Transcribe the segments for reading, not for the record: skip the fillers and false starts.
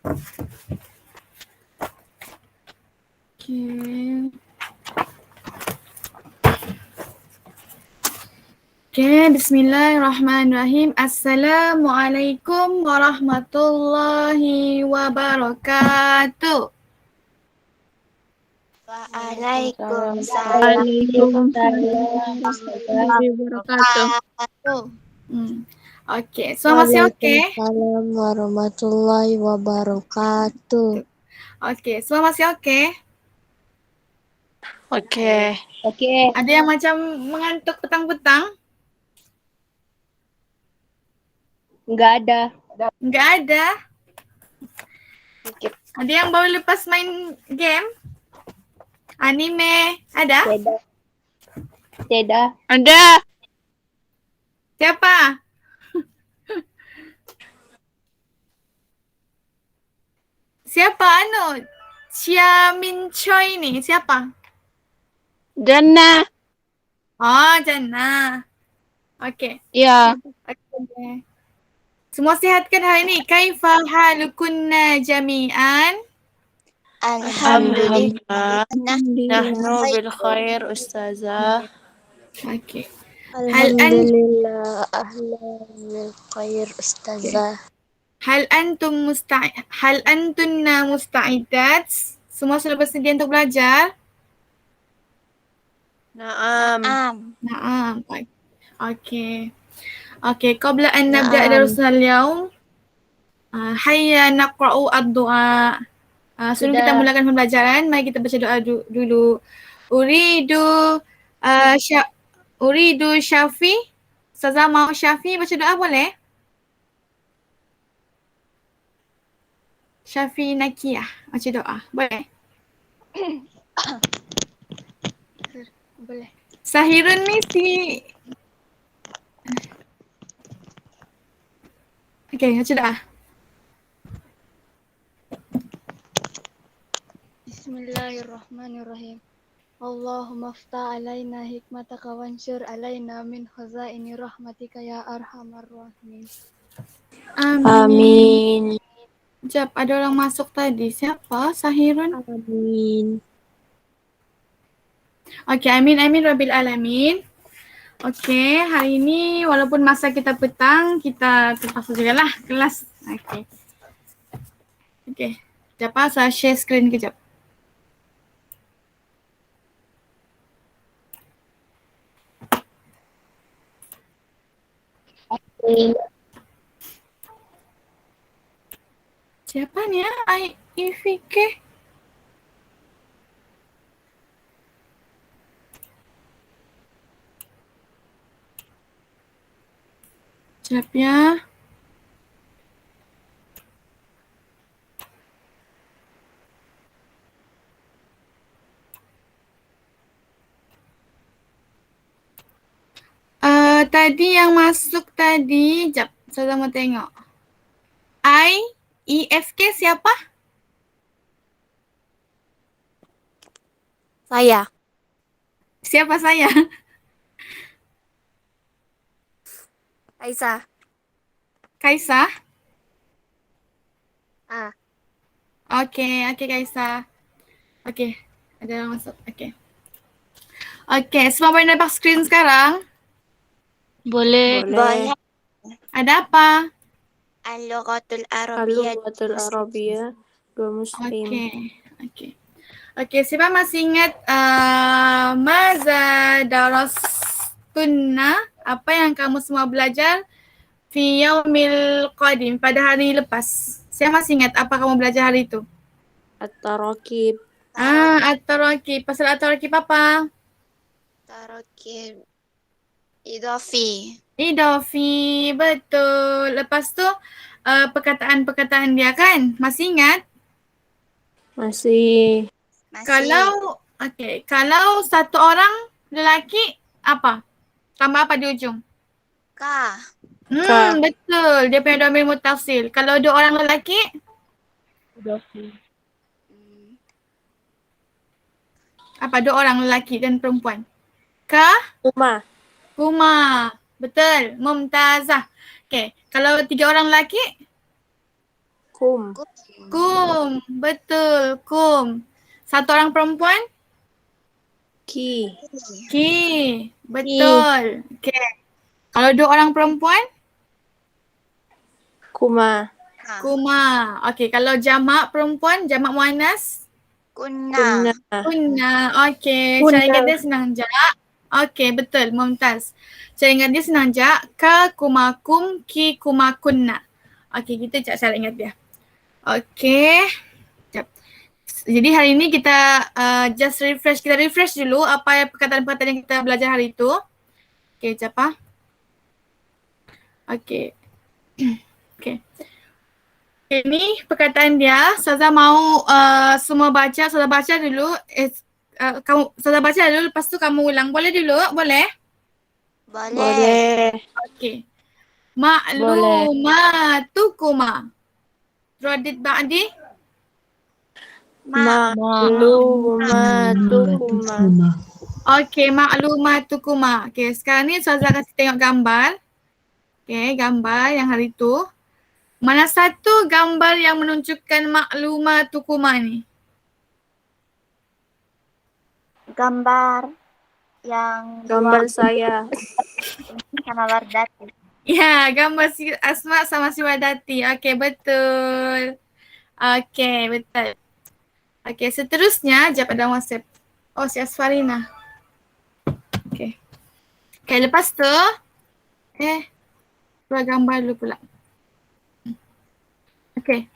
Okay. Okay, bismillahirrahmanirrahim. Assalamualaikum warahmatullahi wabarakatuh. Waalaikumsalam Waalaikumsalam warahmatullahi wabarakatuh. warahmatullahi Okay, semua masih okay? Waalaikumsalam warahmatullahi wabarakatuh. Okay, semua masih okay? Oke. Ada yang macam mengantuk petang-petang? Enggak ada. Enggak ada. Ada yang baru lepas main game? Anime? Ada? Tidak. Ada. Siapa? Siapa Chia Min Choi ni? Siapa? Jannah. Oh, Jannah. Okay. Ya. Okay. Semua sihat kan hari ni? Kaifa halukunna jami'an? Alhamdulillah. Nahnu bil khair ustazah. Okay. Alhamdulillah ahlan bil khair ustazah. Hal antunna musta'idat? Semua sudah bersedia untuk belajar? Naam. Naam. Okay. Okay, qabla an nabda' darusna al-yawm. Hayya naqra'u ad-du'a. Sebelum kita mulakan pembelajaran, mari kita baca doa dulu. Uridu Syafi. Ustazah mau Syafi baca doa boleh? Syafi Nakiyah baca doa. Boleh? Boleh. Sahirun ni Okay, baca doa. Bismillahirrahmanirrahim. Allahumma aftah alaina hikmataka wansur alaina min khazaini rahmatika ya arhamar rahimin. Amin. Sekejap, ada orang masuk tadi. Siapa? Sahirun? Amin. Okay, amin rabbil alamin. Okay, hari ni walaupun masa kita petang, kita terpaksa jugalah kelas. Okay. Okay, sekejap saya share screen kejap. Siapa ni ya? IFK? Sekejap ya. Tadi yang masuk tadi, sekejap. Saya mau tengok. IEFK siapa? Saya. Siapa saya? Aisyah. Kaisah? Ah. Okay, Kaisah. Okay, ada orang masuk. Okay. Okay, semua boleh nampak screen sekarang? Boleh. Ada apa? Al-Lughatul Arabiyyah. Al-Lughatul Arabiyyah dua muslim. Okay, siapa masih ingat maza darastunna? Apa yang kamu semua belajar fi yaumil qadim, pada hari lepas? Saya masih ingat apa kamu belajar hari itu? At-Tarakib. At-Tarakib. Pasal At-Tarakib apa? Tarakib Idafi. Betul. Lepas tu perkataan-perkataan dia kan? Masih ingat? Masih. Kalau satu orang lelaki apa? Tambah apa di ujung? Ka. Betul. Dia punya domir mutasil. Kalau dua orang lelaki? Apa? Dua orang lelaki dan perempuan. Kuma. Betul. Mumtazah. Okay. Kalau tiga orang lelaki? Kum. Kum. Betul. Kum. Satu orang perempuan? Ki. Ki. Betul. Okay. Kalau dua orang perempuan? Kuma. Kuma. Okay. Kalau jamak perempuan, jamak muannas? Kunna. Kunna. Okay. Cara ingat dia senang je. Okay. Betul. Mumtaz. Cara ingat dia senang je. Ka kumakum, ki kumakunna. Okay. Kita cak cara ingat dia. Okay. Sekejap. Jadi hari ni kita just refresh. Kita refresh dulu apa yang perkataan-perkataan yang kita belajar hari tu. Okay. Sekejap ah. Okay. Okay. Okay, ni perkataan dia. Ustazah mau semua baca. Ustazah baca dulu. Ustazah baca dulu, lepas tu kamu ulang. Boleh dulu? Boleh? Boleh. Okay. Ma'lumatukuma. Radid ba'di. Ma'lumatukuma. Okay, ma'lumatukuma. Okay, sekarang ni Ustazah kasih tengok gambar. Okay, gambar yang hari tu. Mana satu gambar yang menunjukkan ma'lumatukuma ni? Gambar yang Gambar saya. sama Wardati. Ya, gambar si Asma sama si Wadati. Okay, betul. Okay, betul. Okay, seterusnya, jap ada WhatsApp. Oh, si Asfarina. Okay. Okay, lepas tu, keluar gambar dulu pula. Okay.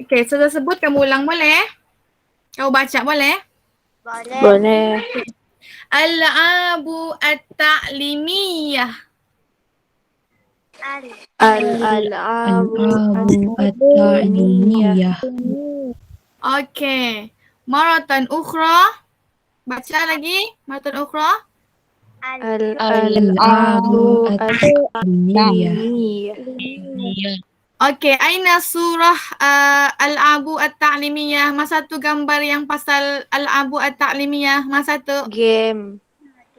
Okay, so tersebut kamu ulang boleh? Kamu baca boleh? Boleh. Al-abu at-ta'limiyah. Al-abu at-ta'limiyah. Okay. Maratan ukhra. Baca lagi. Maratan ukhra. Al-abu at-ta'limiyah. Okay. Aina surah Al-abu at-ta'limiyah. Masa tu gambar yang pasal Al-abu at-ta'limiyah. Masa tu. Game.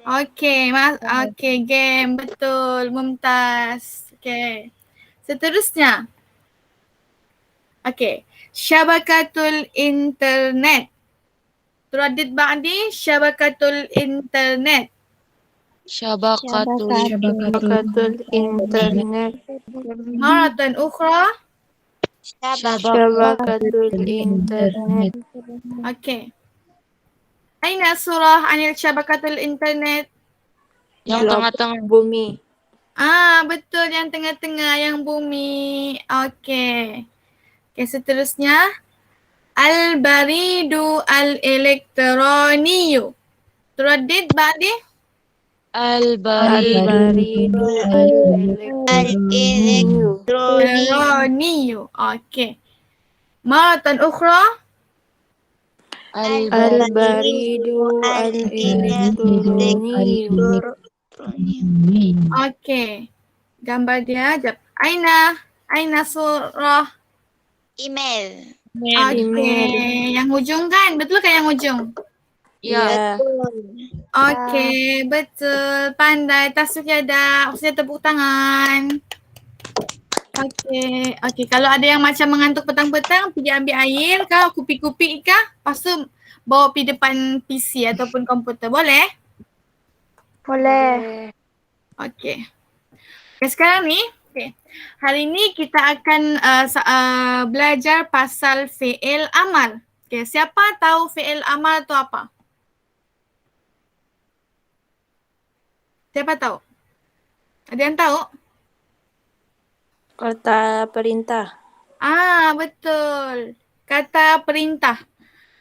Okay. Okay. Game. Betul. Mumtaz. Okay. Seterusnya. Okay. Syabakatul internet. Teradid ba'di syabakatul internet. Syabakatul internet. Maratan ukhra. Syabakatul internet. Okay. Aina surah anil syabakatul internet. Yang tengah-tengah bumi. Betul, yang tengah-tengah yang bumi. Okay. Okay, seterusnya. Al-baridu al-elektroniyu. Teradid ba'di? Al-baridu Elektroniyu. Okay. Maratan ukhra. Al-baridu al-elektroniyu. Okay. Gambar dia. Jap. Aina surah. Email. Okay. Yang hujung kan? Betul kan yang hujung? Ya. Okay. Betul. Pandai. Tasuk ada. Maksudnya tepuk tangan. Okay. Okay. Kalau ada yang macam mengantuk petang-petang, pergi ambil air kah? Kupi-kupi kah? Lepas tu bawa pergi depan PC ataupun komputer. Boleh? Boleh. Okay. Okay, sekarang ni, okay. Hari ni kita akan belajar pasal fi'il amal. Okay, siapa tahu fi'il amal tu apa? Siapa tahu? Ada yang tahu? Kata perintah. Betul. Kata perintah.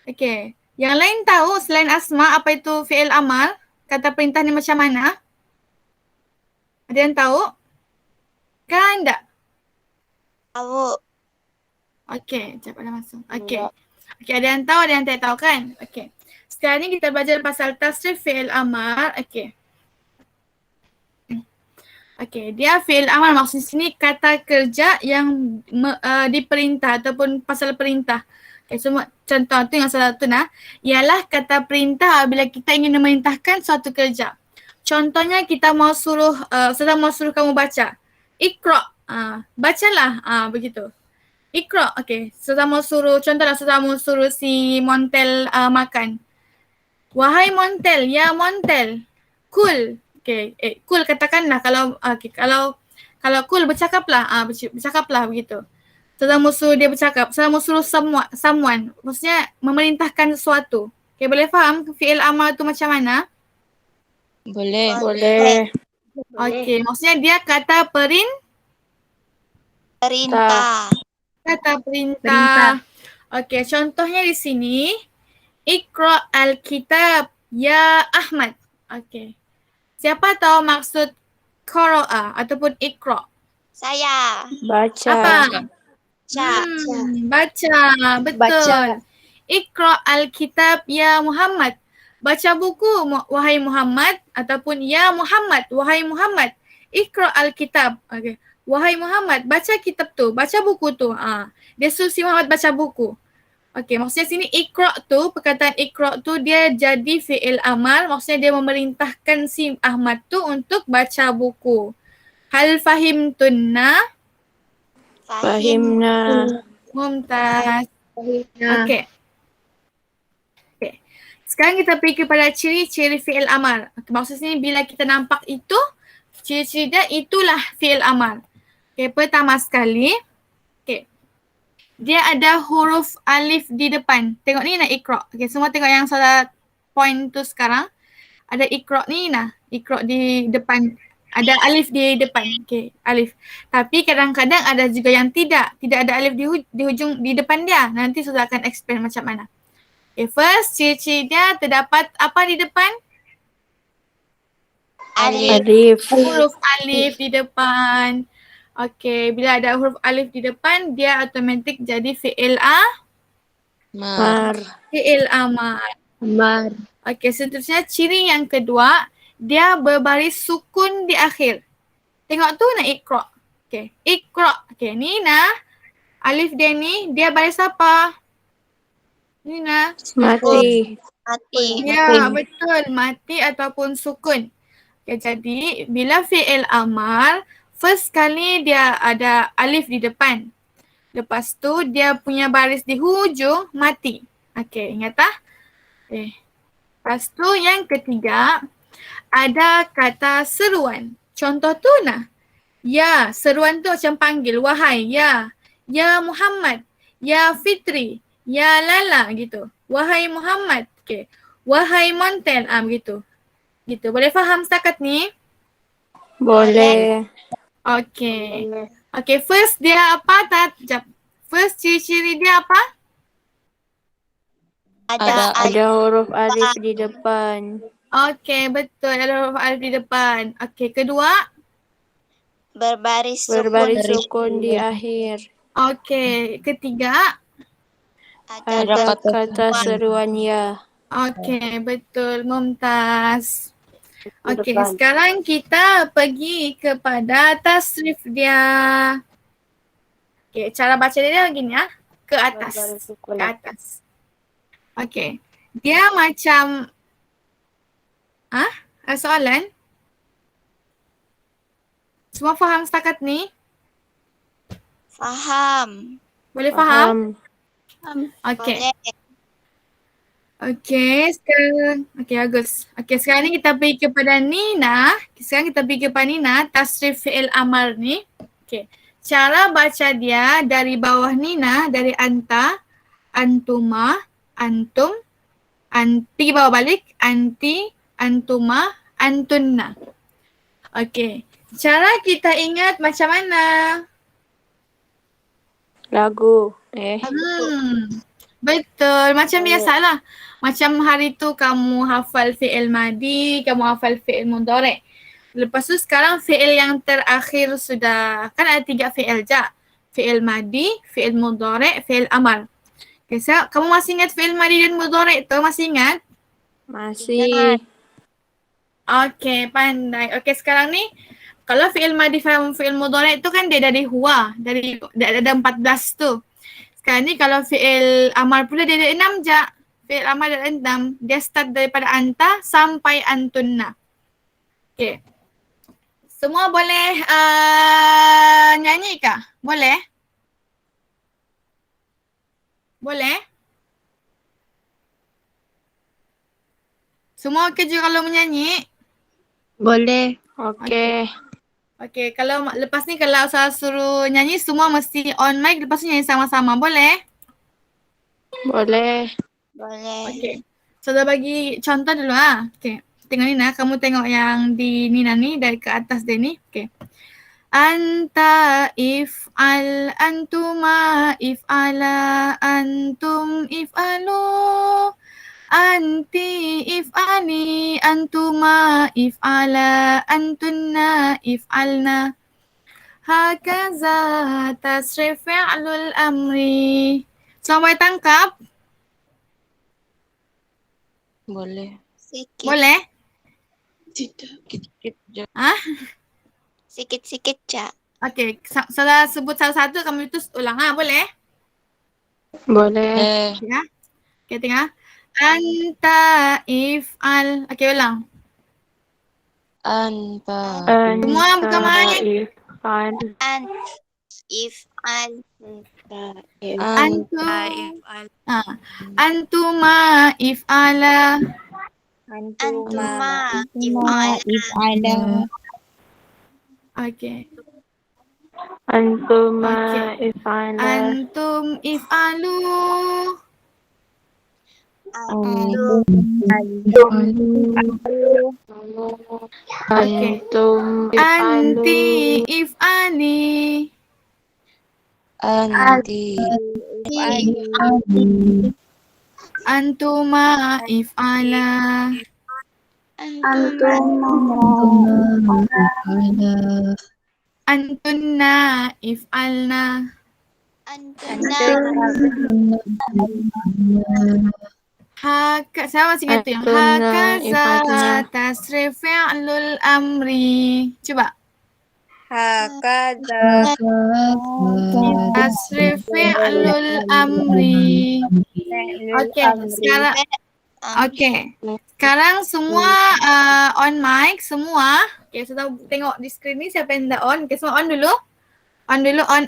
Okay. Yang lain tahu selain Asma apa itu fi'il amal? Kata perintah ni macam mana? Ada yang tahu? Kan tak? Tahu. Okay, cepat dah masuk. Okay. Okay, ada yang tahu, ada yang tak tahu kan? Okay. Sekarang ni kita belajar pasal tasrif fi'il amal. Okay. Okay, dia fi'il amal maksud sini kata kerja yang diperintah ataupun pasal perintah. Okay, semua contoh tu yang salah satu ialah kata perintah bila kita ingin memerintahkan suatu kerja. Contohnya kita mau suruh, saya mau suruh kamu baca. Iqra'. Bacalah. Begitu. Ikra. Okay. Sesama suruh, contohlah sesama suruh si Montel makan. Wahai Montel, ya Montel. Kul. Okay. Kul katakanlah kalau kalau kul bercakaplah. Bercakaplah begitu. Sesama suruh dia bercakap. Sesama suruh someone. Maksudnya memerintahkan sesuatu. Okay, boleh faham fi'il amar tu macam mana? Boleh. Boleh. Okay, maksudnya dia kata Perintah. kata perintah. Okay, contohnya di sini. Iqra al-kitab ya Ahmad. Okay. Siapa tahu maksud qara'a ataupun iqra? Saya. Baca. Apa? Baca. Baca. Betul. Iqra al-kitab ya Muhammad. Baca buku wahai Muhammad ataupun ya Muhammad, wahai Muhammad. Iqra al-kitab. Okay. Wahai Muhammad, baca kitab tu, baca buku tu. Dia suruh si Muhammad baca buku. Okey, maksudnya sini iqra tu, perkataan iqra tu dia jadi fi'il amar, maksudnya dia memerintahkan si Ahmad tu untuk baca buku. Hal fahimtunna? Fahimna. Mumtaz. Okey. Okey. Sekarang kita pergi kepada ciri-ciri fi'il amar. Okay, maksudnya bila kita nampak itu, ciri-ciri dia itulah fi'il amar. Okey, pertama sekali, dia ada huruf alif di depan. Tengok ni nak iqra. Okay, semua tengok yang salah point tu sekarang. Ada iqra ni nah. Iqra di depan. Ada alif di depan. Okay, alif. Tapi kadang-kadang ada juga yang tidak. Tidak ada alif di hujung, di depan dia. Nanti sudah akan explain macam mana. Okay, first ciri-ciri dia terdapat apa di depan? Alif. Huruf alif di depan. Okay, bila ada huruf alif di depan, dia automatik jadi fi'il Mar. fi'il amar. Mar. Okay, seterusnya ciri yang kedua, dia berbaris sukun di akhir. Tengok tu nak iqra. Okay, iqra. Okay, ni nah. Alif dia ni, dia baris apa? Ni nah. Mati. Mati. Ya, betul. Mati ataupun sukun. Okay, jadi bila fi'il amar, first kali dia ada alif di depan. Lepas tu dia punya baris di hujung mati. Okay, ingat tak? Okay. Lepas tu yang ketiga, ada kata seruan. Contoh tu nah. Ya, seruan tu macam panggil. Wahai, ya. Ya Muhammad. Ya Fitri. Ya Lala gitu. Wahai Muhammad. Okay. Wahai Montel. Begitu. Gitu. Boleh faham setakat ni? Boleh. Okay. Okay, first dia apa? Sekejap. First ciri-ciri dia apa? Ada huruf alif di depan. Okay, betul. Ada huruf alif di depan. Okay, kedua? Berbaris Berbaris sukun. sukun di akhir. Okay, ketiga? Ada kata seruan ya. Okay, betul. Mumtaz. Okay, sekarang kita pergi kepada tasrif dia. Okay, cara baca dia begini ya. Ke atas. Ke atas. Okay. Dia macam ada soalan? Semua faham setakat ni? Faham. Boleh faham? Faham. Okay. Boleh. Okay, sekarang. Okay, bagus. Okay, sekarang ni kita pergi kepada Nina. Sekarang kita pergi kepada Nina, tasrif fi'il amar ni. Okay. Cara baca dia dari bawah Nina, dari anta, antuma, antum, pergi bawah balik, anti, antuma, antunna. Okay. Cara kita ingat macam mana? Lagu. Betul. Macam biasalah. Macam hari tu kamu hafal fi'il madi, kamu hafal fi'il mudhari'. Lepas tu sekarang fi'il yang terakhir sudah, kan ada 3 fi'il je. Fi'il madi, fi'il mudhari', fi'il amar. Okay, so kamu masih ingat fi'il madi dan mudhari' tu? Masih ingat? Masih. Okay, pandai. Okay, sekarang ni kalau fi'il madi, fi'il mudhari' tu kan dia dari huwa. Ada 14 tu. Sekarang ni kalau fi'il amar pula dia ada 6 je. Fi'il amar ada 6. Dia start daripada anta sampai antunna. Okay. Semua boleh nyanyi kah? Boleh? Boleh? Semua okey je kalau menyanyi? Boleh. Okey. Okey, kalau lepas ni kalau saya suruh nyanyi semua mesti on mic, lepas tu nyanyi sama-sama. Boleh? Boleh. Boleh. Okey. So, dah bagi contoh dulu ah. Okey. Tengok Nina, kamu tengok yang di Nina ni dari ke atas dia ni. Okey. Anta if'al, antuma if'ala, antum if'alu, anti if'ali, antuma if'ala, antunna if'alna. Hakaza tasrif fi'lul amri. Sampai tangkap? Boleh. Sikit. Boleh? Sikit je. Sikit-sikit, Cak. Okey, salah sebut satu-satu kamu itu ulang boleh? Boleh. Ya. Okey, tengok. Anta if'al. Okey, ulang. Anta. Semua buka mic. If'al. Ant. If'al. Antum. If'al. Antuma if'ala. Antuma. If'al. Okey. Antuma Okey. if'ala. Antum if'alu. Antum. Okey. Antum Anti if'alu. if'ali. Anti. Antuma if'ala. Antunna if'alna. Antuna. Saya masih ingat tu yang Antunna hakaza if'alna. tasrif fi'lul amri. Cuba. Hakaza. Tasrif fi'lul amri. Okey, sekarang sekarang semua on mic semua. Okey, saya tengok di skrin ni siapa yang dah on. Okey, semua on dulu. On dulu, on.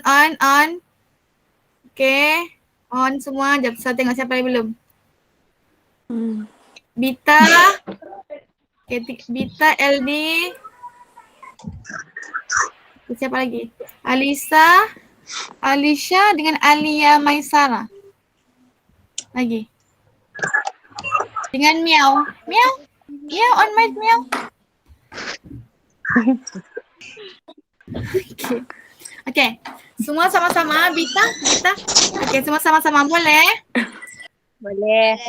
Okey, on semua. Jap saya tengok siapa yang belum. Bita. Okay, Bita, LD. Okay, siapa lagi? Alisha dengan Alia Maisara. Lagi. Dengan Miau. Miau on mic Miau. Okay. Semua sama-sama. Bita. Okay, semua sama-sama boleh? Boleh.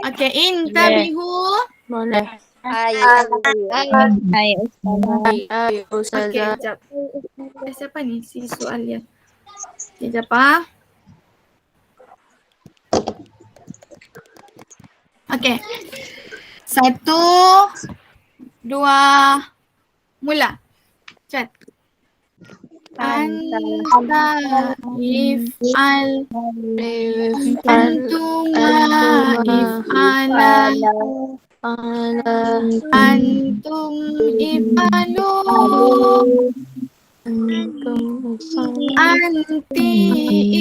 Okay, intabihu. Boleh. Okay, jap. Siapa ni si soalia? Okay, jap Okay. 1, 2, mula. Chat. Anta if'al. Antuma if'ala. Antum if'alu. Anti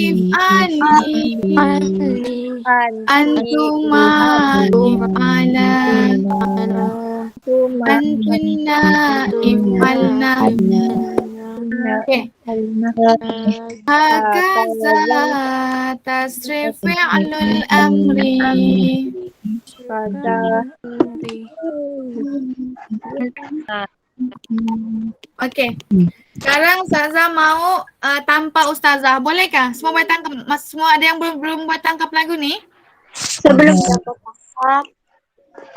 if'ali. Antuma if'ala. Antunna if'alna. Okay. Hakaza tasrif fi'lul amri. Okay. Sekarang Ustazah mau tanpa Ustazah. Bolehkah? Semua boleh tangkap? Semua ada yang belum buat tangkap lagu ni? Sebelum dapat tangkap.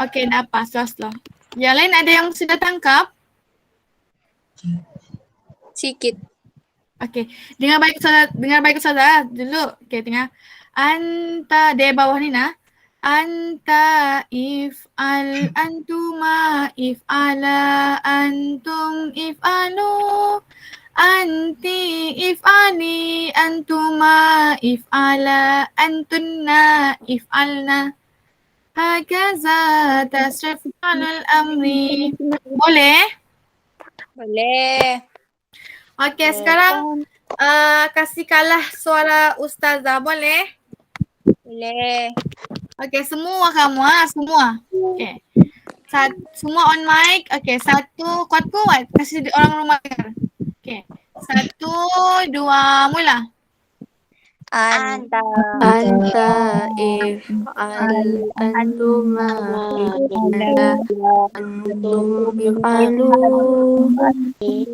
Okay, dah apa? Slow. Yang lain ada yang sudah tangkap? Sikit. Okay. Dengar baik Ustazah dulu. Okay, dengar. Anta dari bawah ni nah. Anta if'al, antuma if'ala, antum if'alu, anti if'ali, antuma if'ala, antunna if'alna. Hakaza tasrif fi'lul amri. Boleh? Boleh. Okey, sekarang kasih kalah suara Ustazah, boleh? Boleh. Okay, semua kamu semua. Okay. Semua on mic. Okay, satu. Kuat-kuat. Kasih orang rumah dengar. Okay. 1, 2, mula. Anta. Anta if'al antuma if'ala antum if'alu anti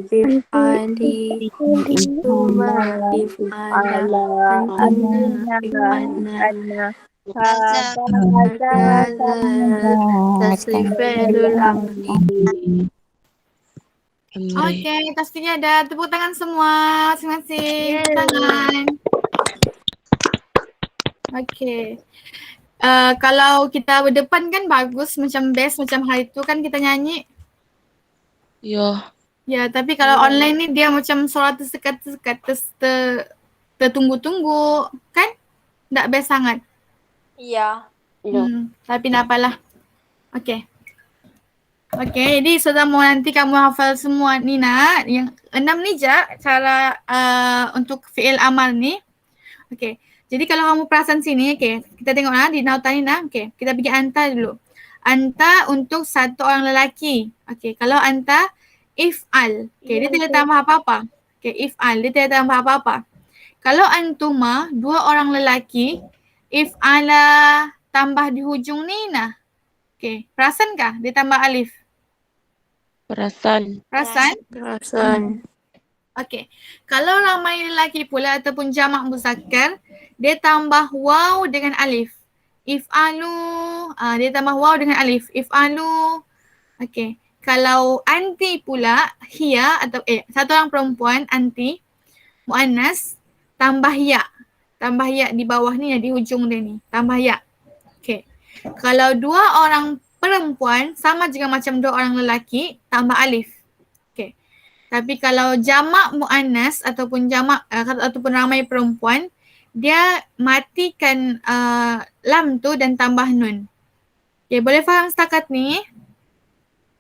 if'ali antuma if'ala antunna if'alna hakaza tasrifilul amri. Okay, pastinya ada. Tepuk tangan semua. Masing-masing. Tepuk tangan. Okay. Kalau kita berdepan kan bagus, macam best, macam hari tu kan kita nyanyi. Ya. Ya, tapi kalau online ni dia macam suara tersekat-tersekat, tertunggu-tunggu, kan? Tak best sangat. Iya. Tapi tak apalah. Okay. Okay, jadi mau nanti kamu hafal semua ni nak. Yang 6 ni je cara untuk fi'il amal ni. Okay, jadi kalau kamu perasan sini, okay, kita tengok di nautan ni nak. Okay, kita pergi anta dulu. Anta untuk satu orang lelaki. Okay, kalau anta if'al. Okay, dia tidak tambah apa-apa. Okay, if'al, dia tidak tambah apa-apa. Kalau antuma, 2 orang lelaki, if'ala tambah di hujung ni nah. Okay, perasankah dia tambah alif? Perasan. Perasan. Okay, kalau ramai lelaki pula ataupun jamak muzakkar, dia tambah waw dengan alif. If'alu, dia tambah waw dengan alif. If'alu. Okay, kalau anti pula, hiya atau satu orang perempuan, anti, muannas, tambah ya. Tambah ya di bawah ni, di hujung dia ni. Tambah ya. Okay. Kalau 2 orang perempuan, sama juga macam 2 orang lelaki, tambah alif. Okay. Tapi kalau jamak muannas ataupun jamak ataupun ramai perempuan, dia matikan lam tu dan tambah nun. Okay, boleh faham setakat ni?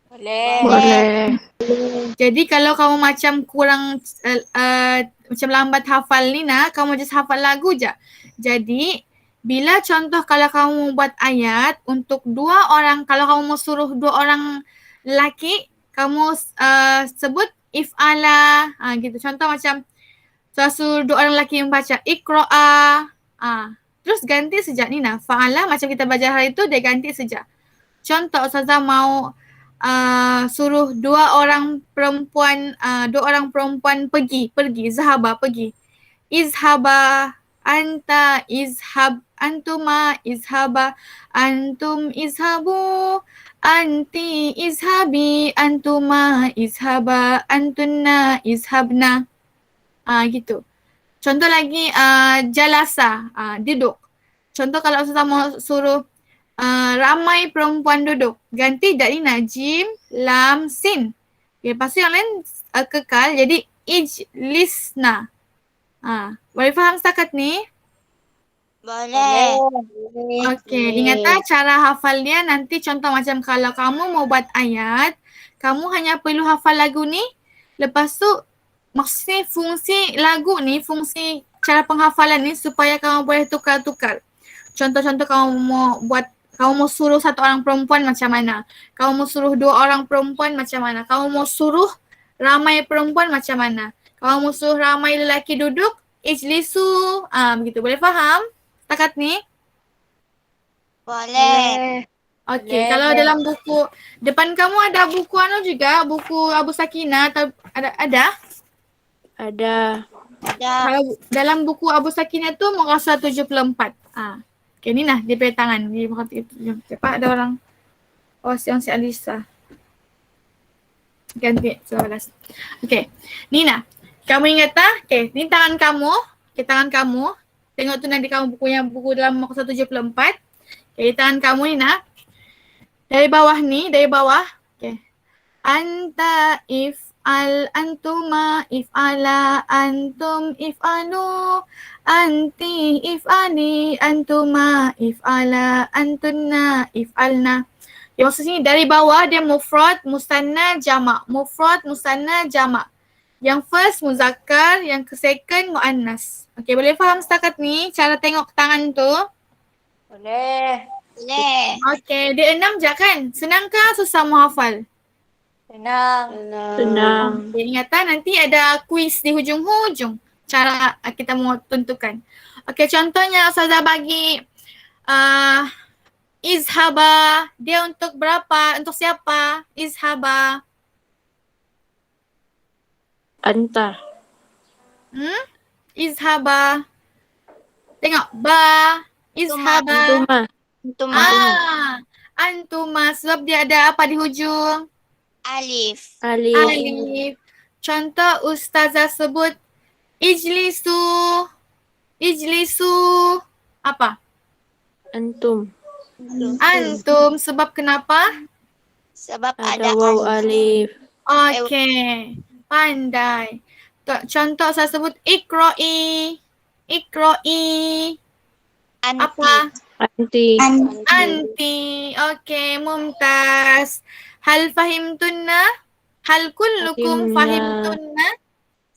Boleh. Jadi kalau kamu macam kurang macam lambat hafal ni nak, kamu just hafal lagu je. Jadi bila contoh kalau kamu buat ayat untuk 2 orang, kalau kamu mau suruh 2 orang lelaki, kamu sebut if'ala, gitu. Contoh macam suruh 2 orang lelaki membaca iqra'a, terus ganti sejak ni nah. Fa'ala macam kita belajar hari tu, dia ganti sejak. Contoh Ustazah mau suruh 2 orang perempuan pergi, zahaba, pergi. Izhaba, anta, izhab, antuma, izhaba, antum, izhabu, anti, izhabi, antuma, izhaba, antunna, izhabna. Gitu. Contoh lagi jalasa, duduk. Contoh kalau Ustazah mau suruh ramai perempuan duduk. Ganti dari najim, lam, sin. Okay, lepas tu yang lain kekal jadi ijlisna. Boleh faham setakat ni? Boleh. Okay, ingat cara hafal dia nanti contoh macam kalau kamu mau buat ayat, kamu hanya perlu hafal lagu ni. Lepas tu maksudnya fungsi lagu ni, fungsi cara penghafalan ni supaya kamu boleh tukar-tukar. Contoh-contoh kamu mau suruh 1 orang perempuan macam mana? Kamu mau suruh 2 orang perempuan macam mana? Kamu mau suruh ramai perempuan macam mana? Kamu mau suruh ramai lelaki duduk, ijlisu. Begitu. Boleh faham setakat ni? Boleh. Okey, kalau dalam buku, depan kamu ada buku juga, buku Abu Sakinah atau ada? Ada. Kalau dalam buku Abu Sakinah tu muka 174. Okay, ni nah dia punya tangan. Dia makan itu. Cepat ada orang. Yang si Alisa. Ganti 11. Okay. Ni nah. Kamu ingat tak? Okay, ni tangan kamu. Okay, tangan kamu. Tengok tu nanti kamu buku dalam muka 174. Okay, tangan kamu ni nah. Dari bawah ni, dari bawah. Okay. Anta if'al, antuma if'ala, antum if'alu, anti if'ali, antuma if'ala, antunna if'alna. Ya, maksud sini dari bawah dia mufrad, musanna, jamak. Mufrad, musanna, jamak. Yang first muzakkar, yang ke second muannas. Okay, boleh faham setakat ni cara tengok tangan tu? Boleh. Boleh. Okay, dia 6 je kan? Senang ke susah menghafal? Senang. Senang. Okay, ingatan nanti ada kuis di hujung-hujung. Cara kita mau tentukan. Okay, contohnya Ustazah bagi izhaba. Dia untuk berapa? Untuk siapa? Izhaba. Anta. Izhaba. Tengok. Ba. Izhaba. Antuma. Antuma. Antuma. Sebab dia ada apa di hujung? Alif. Alif. Alif. Contoh Ustazah sebut ijlisu. Ijlisu. Apa? Antum. Antum. Sebab kenapa? Sebab Ada waw alif. Okay. Pandai. Contoh saya sebut ikro'i. Ikro'i. Apa? Anti. Anti. Okay. Mumtaz. Hal fahimtunna? Hal kullukum fahimtunna?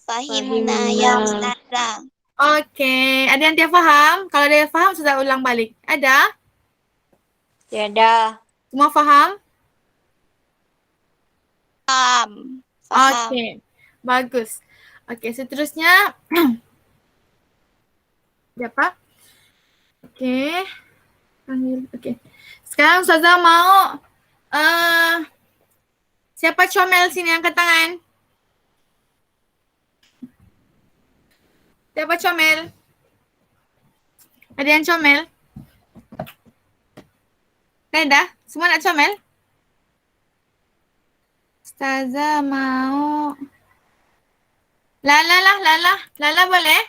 Fahimna ya Ustazah. Okay. Ada yang tidak faham? Kalau ada yang faham, sudah ulang balik. Ada? Tiada. Semua faham? Faham. Okay. Bagus. Okay. Seterusnya. Siapa? Okay. Panggil. Okay. Sekarang Ustazah mau siapa comel sini angkat tangan? Siapa comel? Ada yang comel? Tak ada? Semua nak comel? Ustazah mau. Lala lah, Lala. Lala boleh?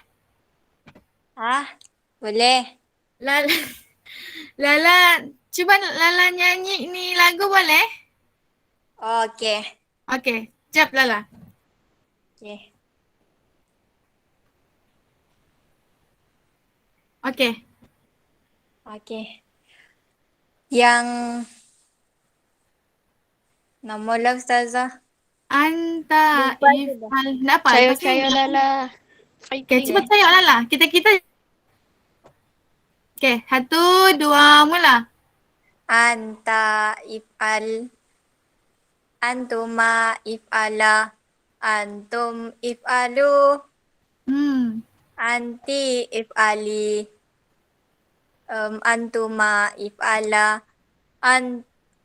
Boleh. Lala. Lala, cuba Lala nyanyi ni lagu boleh? Okey. Okay, jap Lala. Okey. Okay. Okey. Yang nombor lah Ustazah. Anta ifal. Kenapa? Cayo Lala. Okay, cepat sayang Lala. Kita. Okay, 1, 2, mula. Anta if'al. Antuma if'ala. Antum if'alu. Anti if'ali. Antuma if'ala.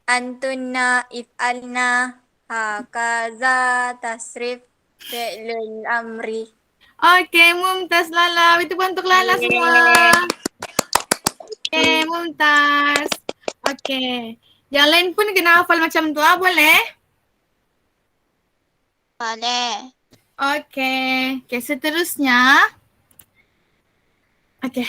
Antunna if'alna. Hakaza tasrif fi'lul amri. Okay, Mumtaz Lala. Itu untuk Lala semua. Okay, Mumtaz. Okay. Yang lain pun kena hafal macam tu boleh? Boleh. Okay. Okay, seterusnya. Okay.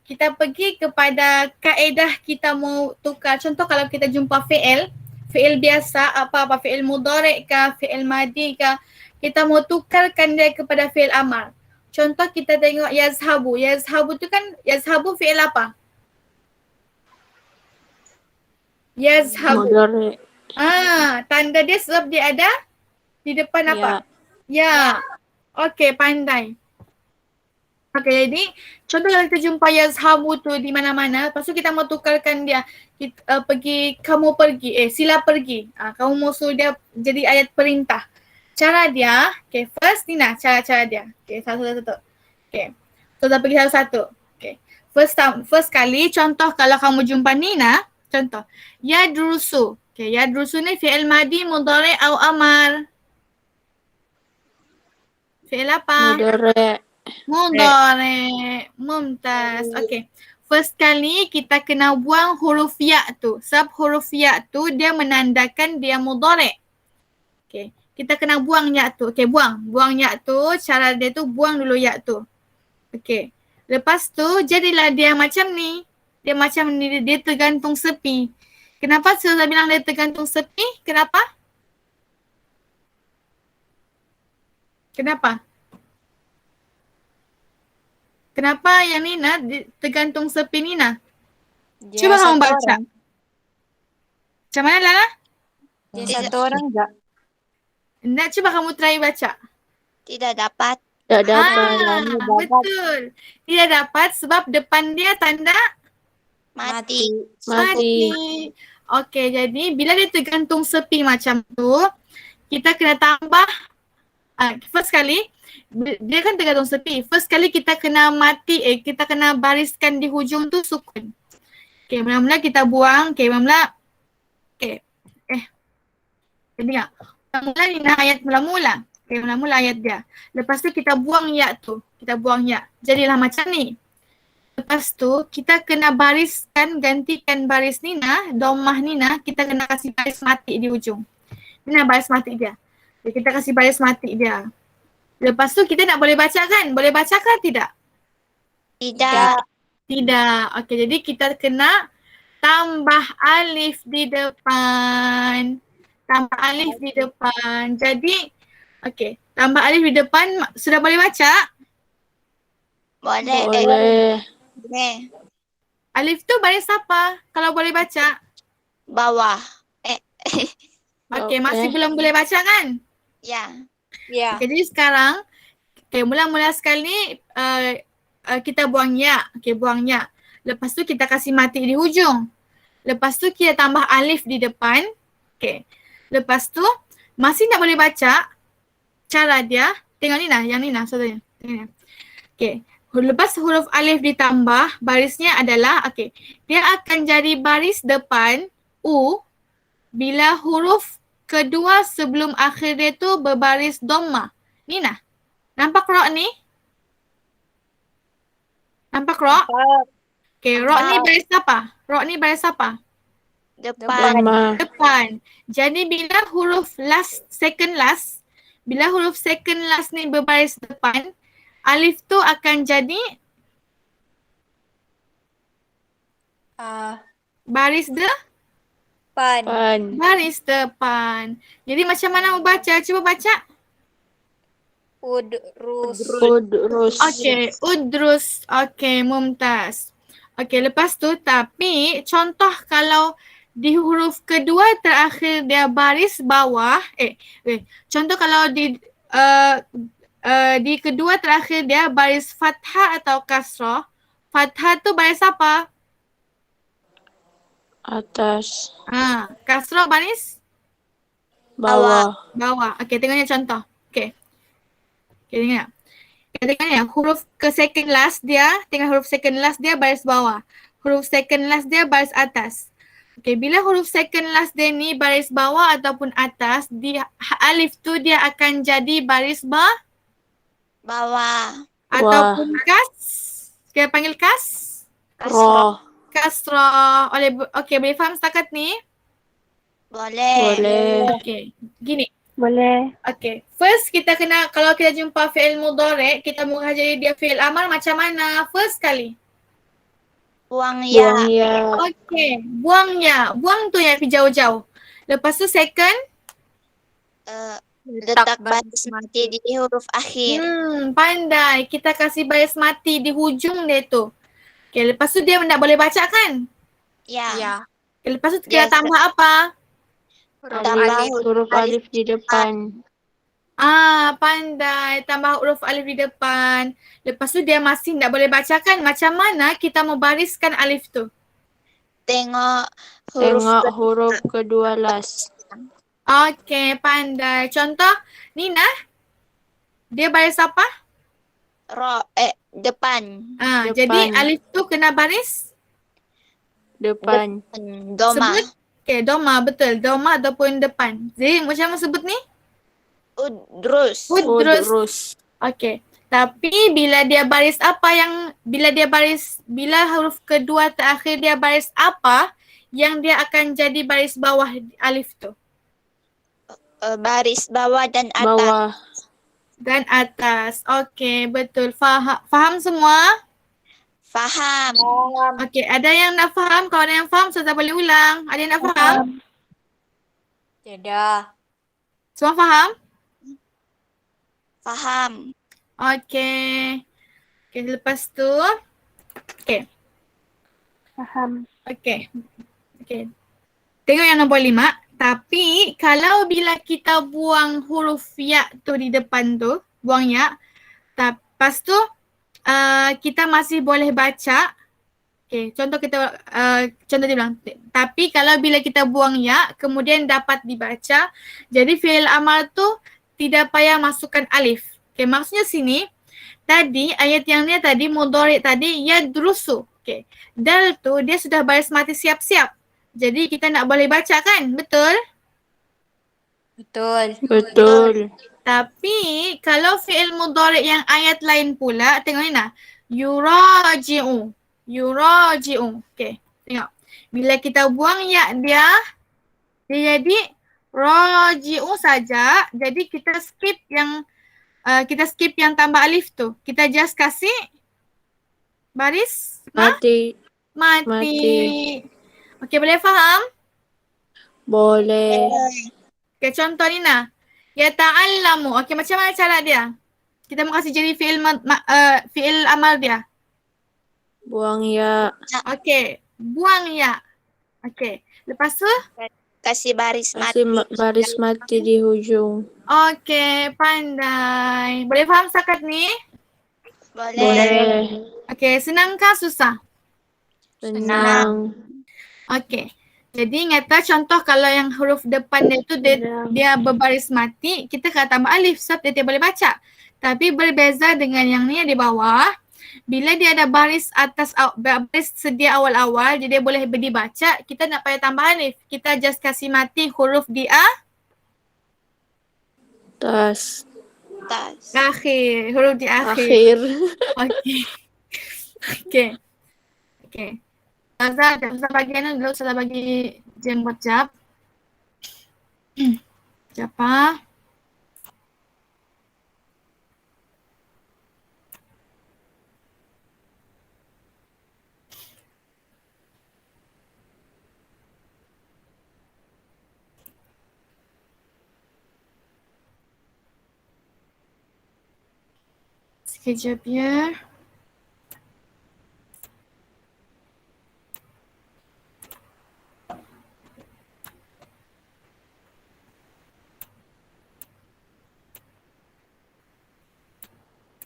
Kita pergi kepada kaedah kita mau tukar. Contoh kalau kita jumpa fi'il biasa, apa-apa, fi'il mudhari' kah, fi'il madi kah, kita mau tukarkan dia kepada fi'il amar. Contoh kita tengok yazhabu. Yazhabu tu kan, yazhabu fi'il apa? Yazhabu. Mudhari'. Tanda dia sebab dia ada di depan apa? Ya. Okay, pandai. Okay, jadi contoh kalau kita jumpa yazhabu tu di mana-mana, lepas tu kita mau tukarkan dia, kita, kamu pergi, sila pergi. Kamu mau suruh dia jadi ayat perintah. Cara dia, okay, first ni nah cara-cara dia. Okay, satu-satu. Okay, so kita pergi satu-satu. Okay, first kali contoh kalau kamu jumpa Nina, contoh, yadrusu. Okay, yadrusu ni fi'il madi, mudhari' atau amar. Fi'il apa? Mudhari'. Mumtaz. Okay. First kali kita kena buang huruf ya tu. Sebab huruf ya tu dia menandakan dia mudhari'. Okay. Kita kena buang ya tu. Okay, buang. Buang ya tu. Cara dia tu buang dulu ya tu. Okay. Lepas tu jadilah dia macam ni. Dia macam ni. Dia tergantung sepi. Kenapa saya bilang dia tergantung sepi? Kenapa? Kenapa? Kenapa yang Nina tergantung sepi Nina? Cuba kamu baca. Macam mana Lala? Dia satu orang enggak? Nak cuba kamu try baca. Tidak dapat. Tak dapat. Betul. Tidak dapat sebab depan dia tanda Mati. Mati. Okey, jadi bila dia tergantung sepi macam tu, kita kena tambah first kali dia kan tergantung sepi. First kali kita kena kita kena bariskan di hujung tu sukun. Okey, mula-mula kita buang. Okey, mula-mula. Okey. Jadi mula-mula ni ayat mula-mula. Okey, mula-mula ayat dia. Lepas tu kita buang ya tu. Kita buang ya. Jadilah macam ni. Lepas tu kita kena bariskan, gantikan baris Nina, domah Nina, kita kena kasih baris mati di hujung. Nina baris mati dia. Jadi kita kasih baris mati dia. Lepas tu kita nak boleh baca kan? Boleh baca kan tidak? Tidak. Tidak. Okey, jadi kita kena tambah alif di depan. Tambah alif di depan. Jadi, okey, tambah alif di depan. Sudah boleh baca? Boleh. Boleh. Boleh. Alif tu baris apa? Kalau boleh baca. Bawah. Okey, masih belum boleh baca kan? Ya. Ya. Okay, jadi sekarang, mula-mula sekali kita buang ya. Okey, buang ya. Lepas tu kita kasih mati di hujung. Lepas tu kita tambah alif di depan. Okey. Lepas tu masih tak boleh baca. Cara dia, tengok Nina, yang Nina satunya. Tengok Nina. Okey. Lepas huruf alif ditambah, barisnya adalah, dia akan jadi baris depan U bila huruf kedua sebelum akhir dia tu berbaris dhamma. Nina, nampak ro ni? Nampak ro? Okey, ro ni baris apa? Ro ni baris apa? Depan. Depan. Jadi bila huruf second last ni berbaris depan, alif tu akan jadi baris Depan. baris depan. Jadi macam mana mau baca? Cuba baca. Udrus. Udrus. Okey, udrus. Okey, mumtaz. Okey, lepas tu tapi contoh kalau di huruf kedua terakhir dia baris bawah, contoh kalau di kedua terakhir dia baris fathah atau kasrah. Fathah tu baris apa? Atas. Kasrah baris Bawah. bawah. Okey, tengoknya contoh. Okey, tengok. Tengoknya huruf ke second last dia, tengok huruf second last dia baris bawah. Huruf second last dia baris atas. Okey, bila huruf second last dia ni baris bawah ataupun atas, di alif tu dia akan jadi baris Bawah. ataupun kas. Kita panggil kas. Roh. Kasrah. Okey, boleh faham setakat ni? Boleh. Boleh. Okey, gini. Boleh. Okey, first kita kena, kalau kita jumpa fi'il mudhari', kita mau jadi dia fi'il amar macam mana? First kali. Buang ya. Buang ya. Okey, buang ya. Buang tu yang jauh-jauh. Lepas tu second. Letak baris mati di huruf akhir. Pandai. Kita kasih baris mati di hujung dia tu. Okey, lepas tu dia tak boleh baca kan? Ya. Okay, lepas tu kita tambah apa? Huruf alif di depan. Pandai. Tambah huruf alif di depan. Lepas tu dia masih tak boleh baca kan? Macam mana kita mau bariskan alif tu? Tengok Huruf kedua last. Okey, pandai. Contoh, Nina, dia baris apa? Depan. Jadi alif tu kena baris? Depan. Doma. Okey, doma, betul. Doma ataupun depan. Jadi macam mana sebut ni? Udrus. Udrus. Okey. Tapi bila huruf kedua terakhir dia baris apa, yang dia akan jadi baris bawah alif tu? Baris bawah dan atas. Bawah. Dan atas. Okey, betul. Faham semua? Faham. Okey, ada yang nak faham? Kalau ada yang faham, saya boleh ulang. Ada yang nak faham? Tidak. Semua faham? Faham. Okey. Okey, lepas tu. Okey. Faham. Okey. Tengok yang nombor 5. Tapi kalau bila kita buang huruf ya tu di depan tu, buang ya. Lepas tu kita masih boleh baca. Okay, contoh contoh dia bilang, tapi kalau bila kita buang ya, kemudian dapat dibaca, jadi fi'il amal tu tidak payah masukkan alif. Okay, maksudnya sini, tadi ayat yang ni tadi, mudhari' tadi, yadrusu. Okay, dal tu dia sudah baris mati siap-siap. Jadi kita nak boleh baca kan, betul? Betul. Betul. Tapi kalau fi'il mudhari' yang ayat lain pula, tengok ni nah. Yuraji'u. Yuraji'u. Okay, tengok. Bila kita buang ya dia jadi raji'u saja. Jadi kita skip yang tambah alif tu. Kita just kasih baris Mati. mati. Okay, boleh faham? Boleh. Okay, contoh ni nah. Yata'allamu. Okay, macam mana cara dia? Kita mau kasih jadi fi'il amal dia. Buang ya. Okay, buang ya. Okay, lepas tu? Kasih baris mati. Kasih baris mati di hujung. Okay, pandai. Boleh faham setakat ni? Boleh. Boleh. Okay, senang kah susah? Senang. Okay, jadi ingat contoh kalau yang huruf depan dia tu dia berbaris mati, kita kena tambah alif sebab dia tidak boleh baca. Tapi berbeza dengan yang ni di bawah, bila dia ada baris baris sedia awal-awal, jadi dia boleh dibaca, kita nak payah tambah alif. Kita just kasih mati huruf di Tas. akhir. Huruf di akhir. Akhir. Okay. Okay. Okay. Ustazah bagi dulu, Ustazah bagi jemput jap. Siapa? Sekejap ya.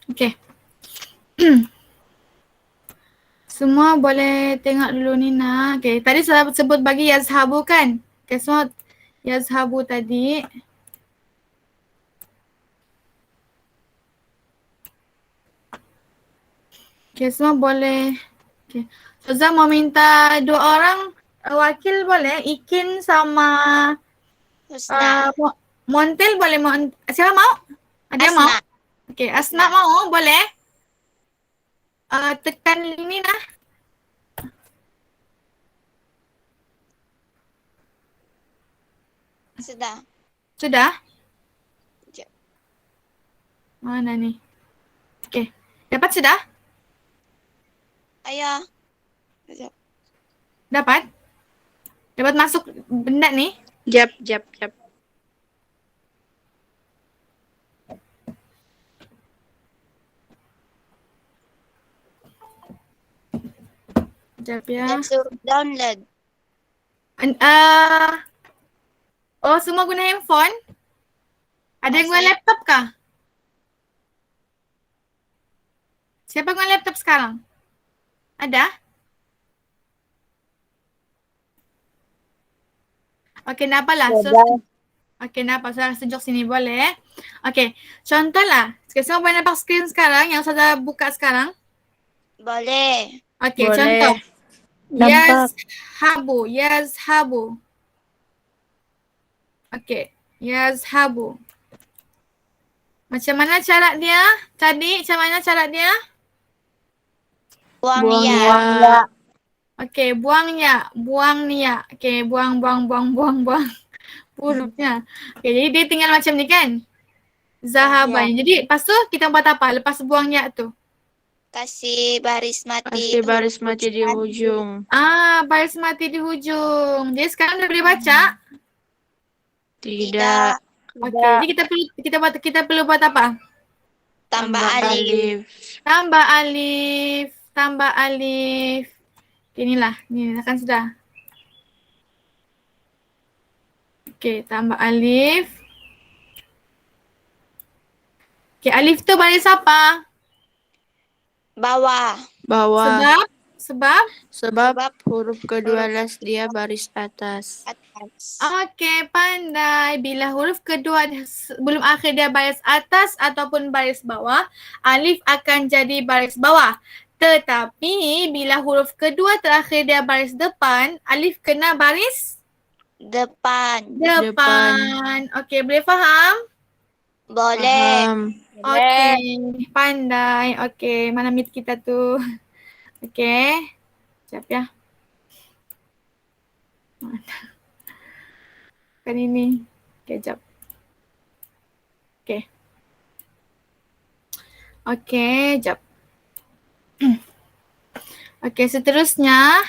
Okay. Semua boleh tengok dulu Nina. Okay, tadi saya sebut bagi yazhabu kan? Okay, semua yazhabu tadi. Okay, semua boleh. Okay. Ustazah mau minta 2 orang wakil boleh? Ikin sama Husna. Montel boleh? Siapa mau? Ada yang mau? Asna. Okay, Asna mau? Boleh? Tekan ini nah. Sudah. Sudah? Sekejap. Mana ni? Okay. Dapat sudah? Ayo. Sekejap. Dapat? Dapat masuk benda ni? Jap. Sekejap ya. Let's download. Oh, semua guna handphone? Ada yang guna laptop kah? Siapa guna laptop sekarang? Ada? Okey, nak apalah. Okey, nak apa? Saya sejuk sini boleh. Okey, contohlah. Semua boleh nampak skrin sekarang yang saya buka sekarang? Boleh. Okey, Boleh. contoh. Nampak. Yazhabu. Okey, yazhabu. Macam mana cara dia? Tadi macam mana cara dia? Buang Buang ya. ya. Okey, buang ya. Buang ni ya. Okey, buang. Hurufnya. Okey, jadi dia tinggal macam ni kan? Zahaban. Jadi lepas tu kita buat apa? Lepas buang ya tu. Kasih baris mati. Kasih baris mati di hujung. Baris mati di hujung. Jadi sekarang dah boleh baca? Tidak. Okey, jadi kita perlu buat apa? Tambah alif. Tambah alif. Okay, inilah. Ni kan sudah. Okey, tambah alif. Okay, alif tu baris apa? Bawah. Bawah. Sebab? Sebab huruf ke-12 dia baris atas. Atas. Okay, pandai. Bila huruf kedua belum akhir dia baris atas ataupun baris bawah, alif akan jadi baris bawah. Tetapi bila huruf kedua terakhir dia baris depan, alif kena baris Depan. depan. Okay, boleh faham? Boleh. Faham. Okay, pandai. Okay, mana meet kita tu? Okay, sekejap ya. Kan ini. Okay, sekejap. Okay. Okay, sekejap. Okay, seterusnya.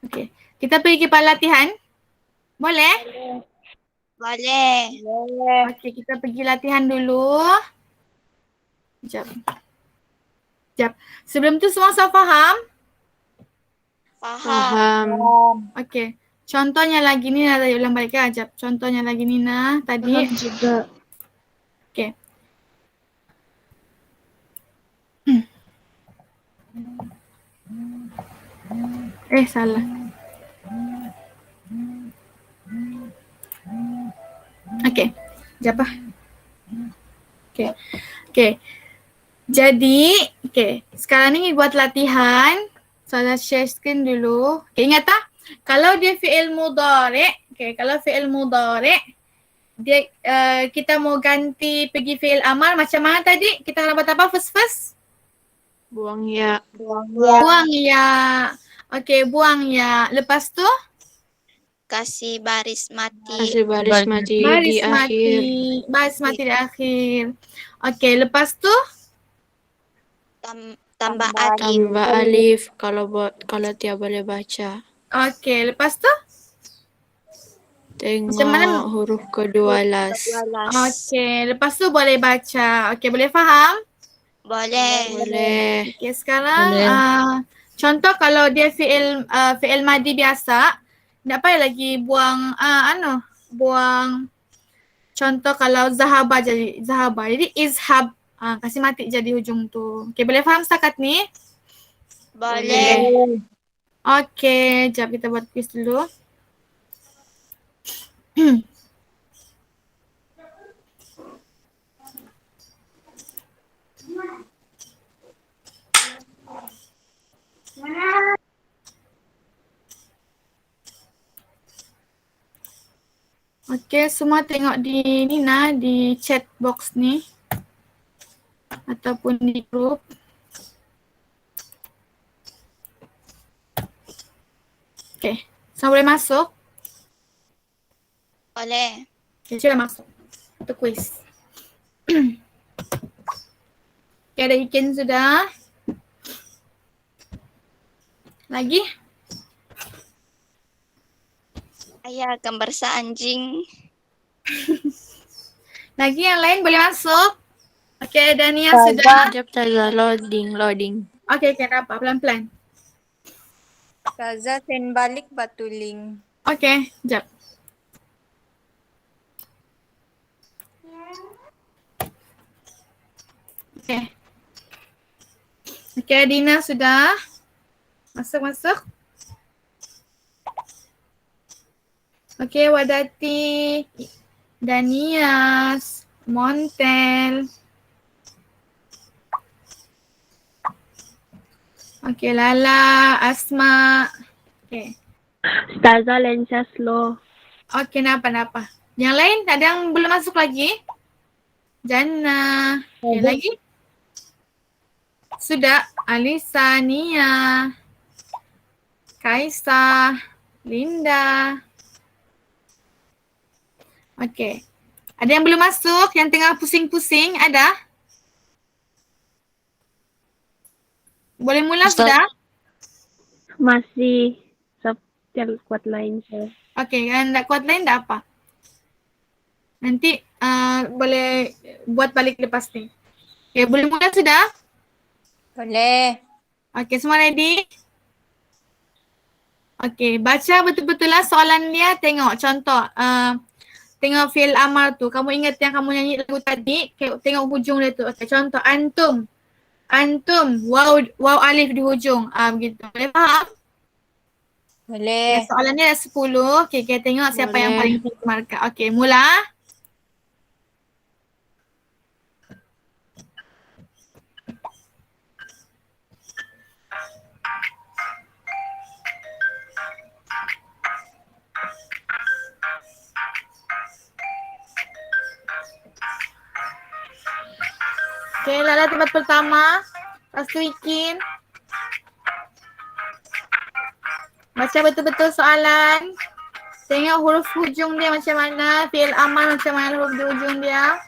Okay, kita pergi ke latihan. Boleh? Boleh. Okay, kita pergi latihan dulu. Sekejap. Sekejap. Sebelum tu semua faham? Faham. Okay. Contohnya lagi ni nak ulang balik ke Ajab. Contohnya lagi Nina tadi. Faham juga. Okay. Salah. Okay. Sekejap ah. Okay. Okay. Jadi, okay. Sekarang ni buat latihan. Saya share screen dulu. Okay, ingat tak? Kalau dia fi'il mudhari', okay, kalau fi'il mudhari' dia kita mau ganti pergi fi'il amar macam mana tadi? Kita nak buat apa first? Buang ya. Buang ya. Okay, buang ya. Lepas tu? Kasih baris mati. Kasih baris mati di akhir. Baris mati di akhir. Okay, lepas tu? Tambah alif. Tambah alif kalau dia boleh baca. Okay, lepas tu? Macam mana? Tengok huruf ke-12. Okay, lepas tu boleh baca. Okay, boleh faham? Boleh. Boleh. Okay, sekarang Boleh. contoh kalau dia fi'il madi biasa, tak payah lagi buang buang contoh kalau zahaba jadi zahaba. Jadi izhab. Kasih mati jadi hujung tu. Okay, boleh faham setakat ni? Boleh. Okay, jap kita buat quiz dulu. Okay, semua tengok di Nina di chat box ni ataupun di grup. Okay, semua boleh masuk? Boleh. Okay, sila masuk untuk quiz. Okay, ada ikan sudah? Lagi? Ayah gambar seanjing. Lagi yang lain boleh masuk? Okay, Dania sudah? Sekejap saja loading. Okay, tak apa, pelan-pelan. Ustazah send balik batu link. Okay, sekejap. Okay. Okay, Dina sudah? Masuk. Okay, Wadati, Danias, Montel. Okay, Lala, Asma. Okay. Ustazah lensa slow. Okay, kenapa? Yang lain ada yang belum masuk lagi? Jannah. Okay, lagi? Sudah. Alisa, Nia, Kaisa, Linda. Okay. Ada yang belum masuk? Yang tengah pusing-pusing? Ada? Boleh mula Ustaz. sudah? Masih yang kuat lain saya. Okay, yang tak kuat lain tak apa. Nanti boleh buat balik lepas ni. Okay, boleh mula sudah? Boleh. Okay, semua ready? Okay, baca betul-betul lah soalan dia. Tengok contoh. tengok fi'il amar tu. Kamu ingat yang kamu nyanyi lagu tadi? Okay, tengok hujung dia tu. Okay, contoh antum. Antum. Waw alif di hujung. Begitu. Boleh faham? Boleh. Soalannya dah 10. Okay, kita tengok siapa yang Boleh. paling tinggi markah. Okay, mula. Okay, Lala tempat pertama. Lepas tu Ikin. Baca betul-betul soalan. Tengok huruf hujung dia macam mana. Fi'il amal macam mana huruf di hujung dia.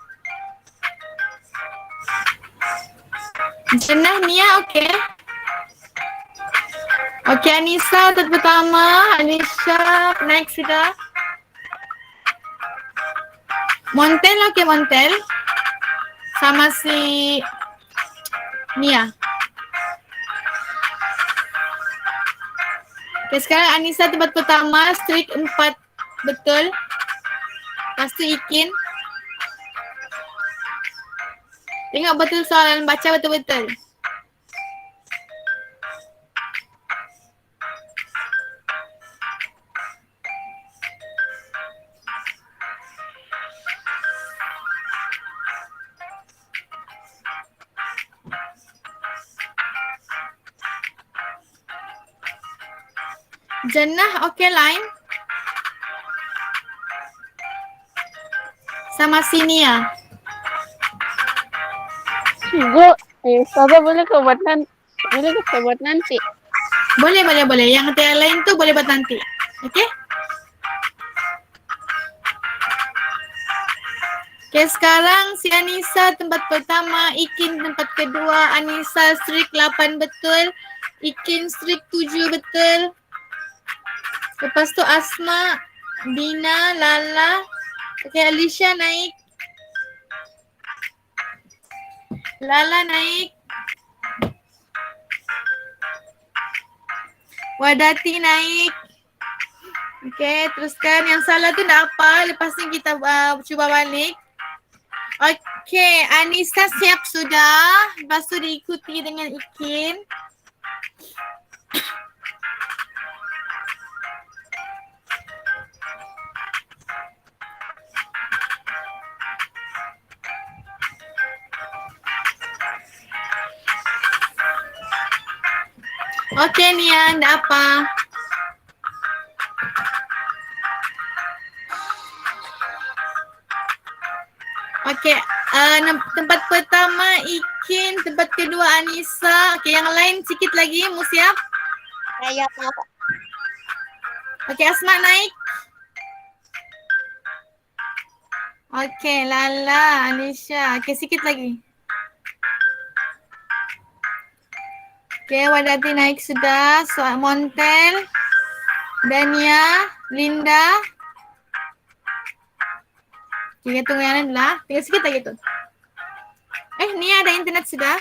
Jannah, Nia, okey. Okey, Anissa tempat pertama. Anisha, next kita. Montel, okey Montel. Sama si Nia. Okay, sekarang Anissa tempat pertama, strik 4 betul. Lepas tu Ikin. Tengok betul soalan, baca betul-betul. Jannah, okey line. Sama Sinia. Ibu, Ustazah boleh ke buat nanti? Boleh ke saya buat nanti? Boleh. Yang tiada lain tu boleh buat nanti. Okey? Okay, sekarang si Anissa tempat pertama, Ikin tempat kedua, Anissa strik 8 betul, Ikin strik 7 betul. Lepas tu Asma, Dina, Lala. Okay, Alicia naik. Lala naik. Wadati naik. Okay, teruskan. Yang salah tu nak apa? Lepas ni kita cuba balik. Okay, Anissa siap sudah. Lepas tu diikuti dengan Ikin. Okay Nia, ada apa? Okay, tempat pertama Ikin, tempat kedua Anissa. Okay, yang lain sikit lagi, mu siap? Saya Pak. Okay, Asma naik. Okay, Lala, Alicia. Okay, sikit lagi. Okay, Wadati naik sudah. Soal Montel, Dania, Linda. Okay, tunggu yang lain dulu lah. Tinggal sikit lagi tu. Nia ada internet sudah.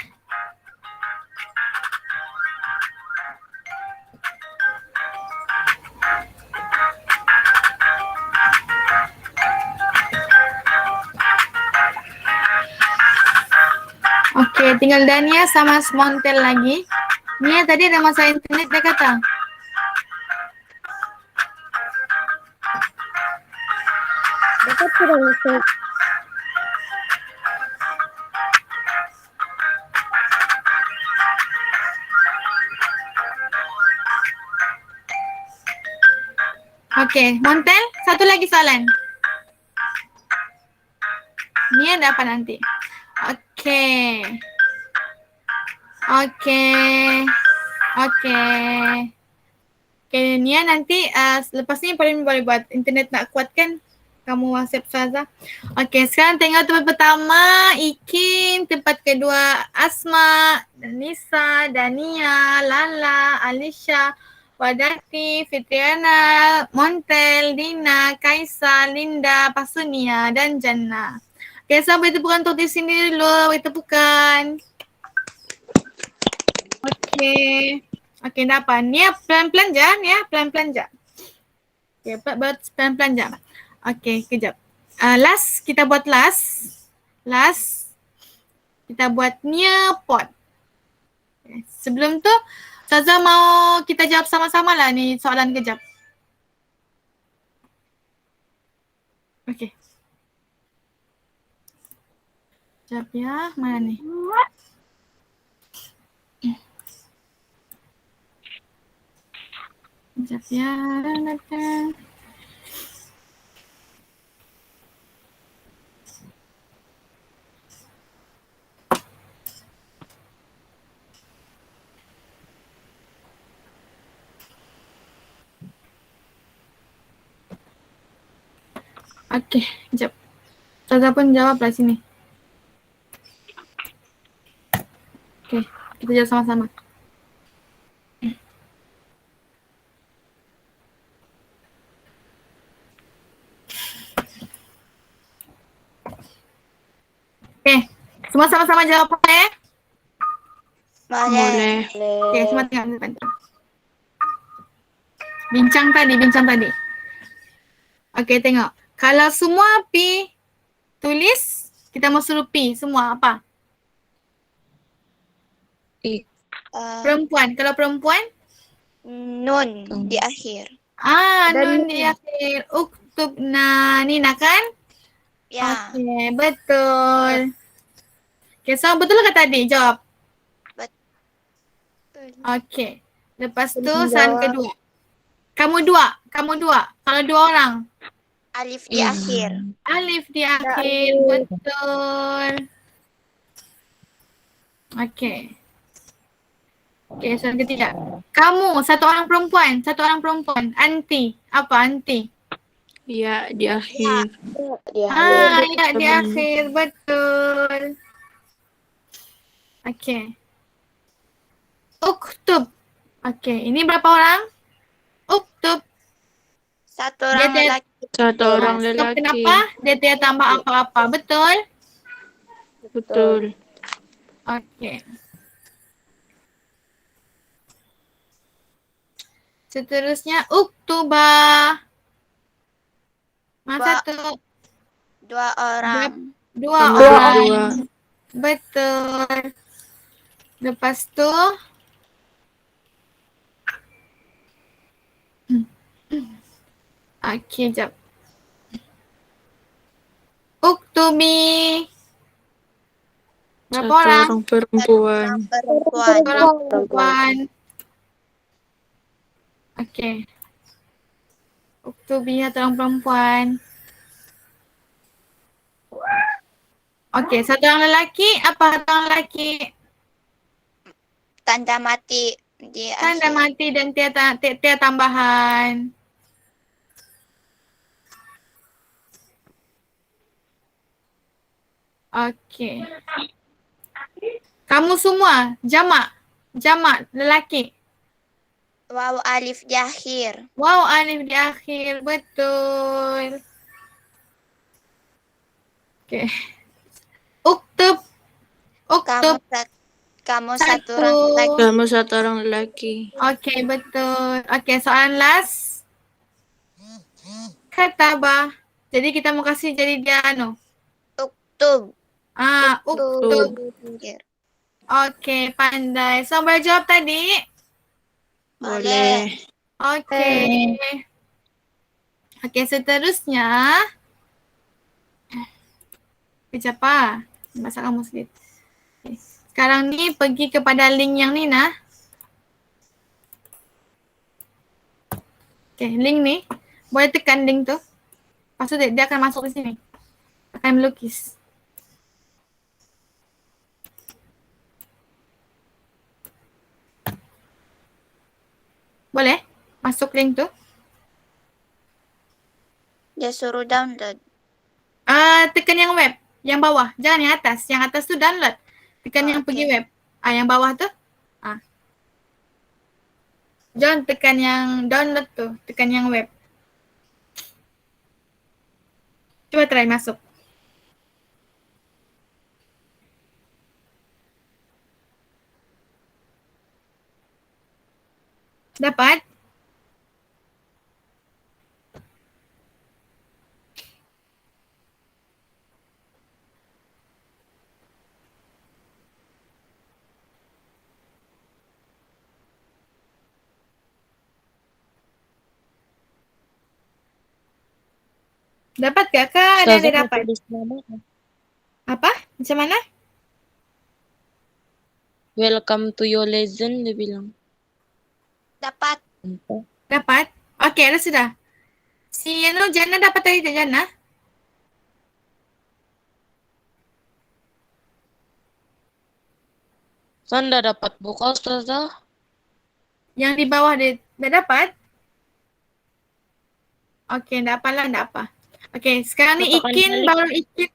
Okay, tinggal Dania sama Montel lagi. Nia tadi ada masalah internet dia kata. Dapat sudah masuk. Okay, Montel, satu lagi soalan. Nia ada apa nanti? Okay. Okay, Nia nanti lepas ni paling boleh buat internet nak kuat kan? Kamu WhatsApp Saza. Okay, sekarang tengok tempat pertama Ikin, tempat kedua Asma, Nisa, Dania, Lala, Alicia, Wadati, Fitriana, Montel, Dina, Kaisa, Linda, Pasunia dan Jannah. Okay, so beri tepukan untuk di sini dulu, beri tepukan. Okay, dah apa? Nia pelan-pelan je, Nia pelan-pelan je. Okay, pelan-pelan je. Okay, kejap. Last, kita buat last. Last, kita buat near pot. Sebelum tu, Ustazah mau kita jawab sama-sama lah ni soalan kejap. Okay. Sekejap ya, mana ni? Sekejap ya, datang. Okay, sekejap. Ustazah pun jawab lah sini. Okay, kita jawab sama-sama. Okay, semua sama-sama jawab boleh? Boleh. Okay, semua tengok bantu. Bincang tadi. Okay, tengok. Kalau semua P tulis, kita mau suruh P semua apa? Perempuan. Kalau perempuan? Nun di akhir. Nun di akhir. Uktubna. Nina kan? Ya. Okay, betul. Okay, so betul ke tadi? Jawab. Okay. Lepas tu soalan kedua. Kamu dua. Kalau dua orang. Alif di akhir. Alif di akhir. Betul. Okay. Okay, soalan ketiga. Kamu, satu orang perempuan. Anti. Apa anti? Ya, di akhir. Ya di akhir. Betul. Okay. Uktub. Okay, ini berapa orang? Uktub. Satu orang Dia- lelaki. Satu orang Uktub lelaki. kenapa? Dia tidak tambah apa-apa. Betul? Betul. Okay. Seterusnya Uktuba. Masa tu? Dua orang. Dua Tambah orang. dua. Betul. Lepas tu okay, jap. Uktubi. Berapa Satu orang? orang perempuan. Perempuan. Satu orang perempuan. Okay. Uktubi satu orang perempuan. Okay, satu orang lelaki. Apa satu orang lelaki? Tanda mati di Tanda akhir. mati dan tiada tambahan. Okay. Kamu semua jamak lelaki. Waw alif di akhir. Wow, alif di akhir. Betul. Okay. Uktub. Kamu satu orang lelaki. Kamu satu orang lelaki. Okay, betul. Okay, soalan last. Kataba. Jadi kita mau kasih jadi dia Uktub. uktub. Akhir. Okay, pandai. So, boleh jawab tadi? Boleh. Okay. Okay, seterusnya. Kejap ah. Masak kamu sedikit. Okay. Sekarang ni pergi kepada link yang ni nah. Okay, link ni. Boleh tekan link tu. Lepas tu dia akan masuk ke sini. Akan melukis. Boleh? Masuk link tu. Dia suruh download. Tekan yang web. Yang bawah. Jangan yang atas. Yang atas tu download. Tekan yang pergi web. Yang bawah tu. Jangan tekan yang download tu. Tekan yang web. Cuba try masuk. Dapat? Dapat gak kak? Ada Ustazah dapat. tulis nama. Apa? Macam mana? Welcome to your lesson, dia bilang. Dapat. Entah. Dapat? Okey, ada sudah. Si Jana dapat tadi tak Jana? Saya nggak dapat buka, Ustazah. Yang di bawah dia dah dapat? Okey, tak apalah, tak apa. Okey, sekarang ni Katakan Ikin balik. baru Ikin.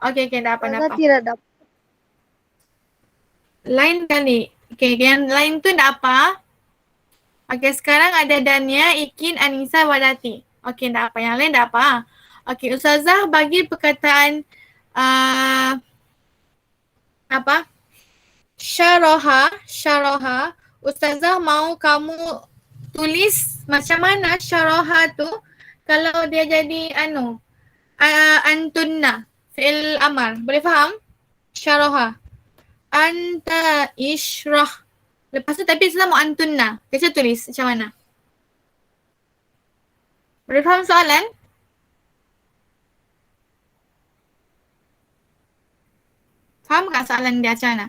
Okey, tak apa, tak Ustazah apa. tidak dapat. Lain kali. Okey, yang lain tu tak apa. Okey, sekarang ada Dania, Ikin, Anissa, Wadati. Okey, tak apa. Yang lain tak apa. Okey, Ustazah bagi perkataan apa? Syaraha. Ustazah mau kamu tulis macam mana syaraha tu kalau dia jadi antunna, fi'il amar. Boleh faham? Syaraha. Anta isyrah. Lepas tu tapi Ustazah mau antunna. Kita tulis macam mana? Boleh faham soalan? Faham tak soalan dia macam mana?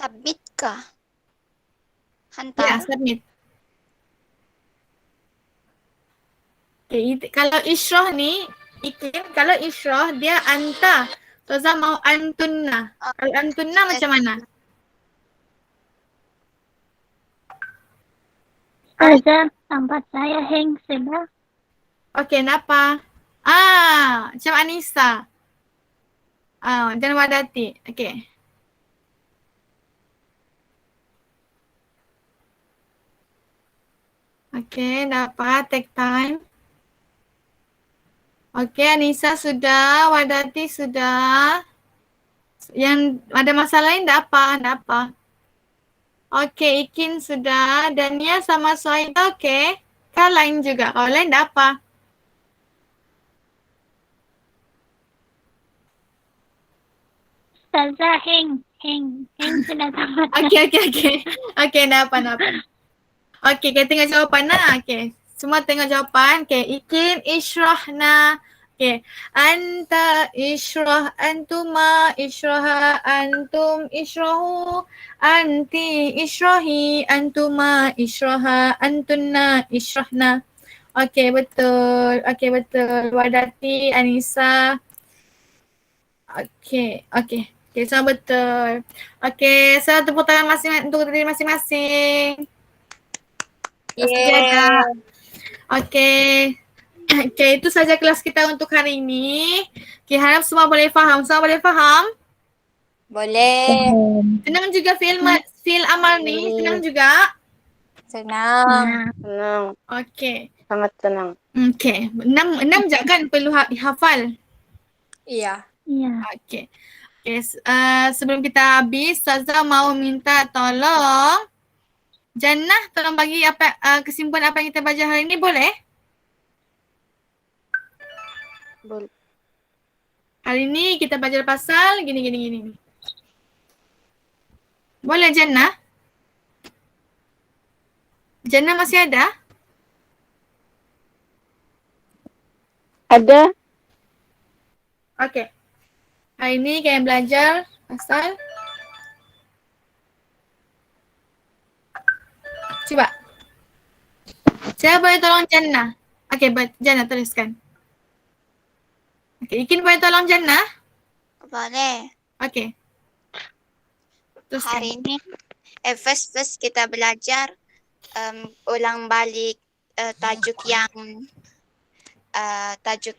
Submit kah? Ya, Hantar. submit. Okay, kalau isyrah ni, Ikin, kalau isyrah dia anta. Ustazah mau antunna. Kalau antunna macam mana? Ustazah, tempat saya hang sudah. Okey, kenapa? Macam Anissa. Dan Wadati. Okey. Okey, dapat. Take time. Okey, Anissa sudah. Wadati sudah. Yang ada masalah lain tak apa? Tak apa. Okey, Ikin sudah. Dania sama Suhaida okey. Kalau lain juga. Kalau lain tak apa. Ustazah hang sudah tempat. Okey. Okey, tak apa. Okey, kita tengok jawapan lah. Okey. Semua tengok jawapan. Okey, Ikin isyrahna. Okey. Anta isyrah, antuma isyraha, antum isyrahu, anti isyrahi, antuma isyraha, antunna isyrahna. Okey, betul. Wadati, Anissa. Okey. Okey, semua betul. Okey, saya tepuk tangan untuk diri masing-masing. Yeah. Okey. Okey, itu saja kelas kita untuk hari ini. Okay, harap semua boleh faham. Semua boleh faham? Boleh. Senang juga fi'il amar ni? Senang juga? Senang. Senang, Okey. sangat senang. Okey. 6 je kan perlu hafal? Iya. Iya. Okey. Sebelum kita habis, Ustazah mau minta tolong Jannah tolong bagi kesimpulan apa yang kita belajar hari ini, boleh? Boleh. Hari ini kita belajar pasal gini. Boleh Jannah? Jannah masih ada? Ada? Okey. Hari ini kalian belajar pasal cuba. Saya boleh tolong Jannah? Okey, Jannah teruskan. Okey, Ikin boleh tolong Jannah? Boleh. Okey. Teruskan. Hari ini first kita belajar ulang balik tajuk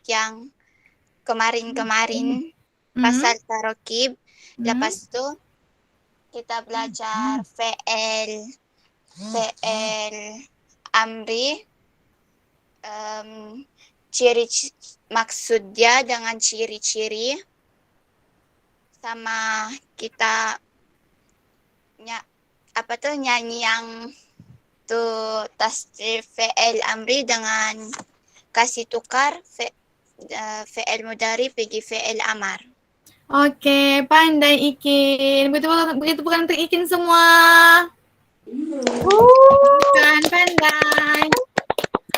yang kemarin pasal tarokib. Lepas tu kita belajar fi'il amri, maksud dia dengan ciri-ciri, sama kita nyanyi yang tu tasdif fi'il amri dengan kasih tukar fi'il mudari pergi fi'il amar. Okey, pandai Ikin. Begitu bukan untuk Ikin semua. Bukan pandai.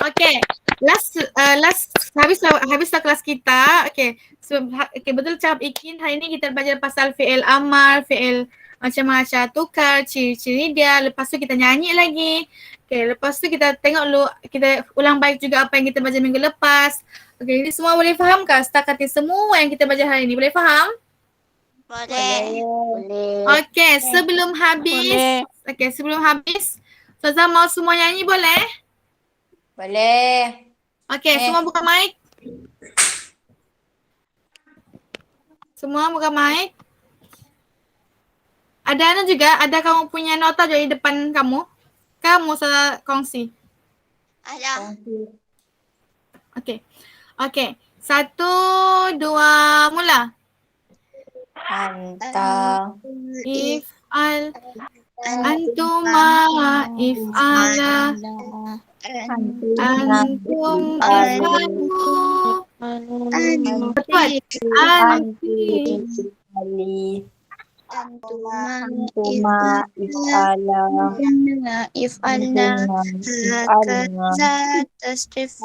Okey, last habislah kelas kita. Okey. Okay, betul cakap Ikin. Hari ni kita belajar pasal fi'il amar, fi'il macam-macam tukar, ciri-ciri dia. Lepas tu kita nyanyi lagi. Okey, lepas tu kita tengok dulu, kita ulang baik juga apa yang kita belajar minggu lepas. Okey, ini semua boleh faham ke setakat ni semua yang kita belajar hari ni? Boleh faham? Boleh. Okey, sebelum habis. Okey, sebelum habis. Ustazah mau semua nyanyi boleh? Boleh. Okey, semua buka mic. Semua buka mic. Ada juga, ada kamu punya nota di depan kamu. Kamu salah kongsi. Ada. Okey. Okey. 1, 2, mula. Anta. If'al. Antuma. If'ala. Antum. If'alu. Cepat. Anti. Antuma if'alna hakaza tasrif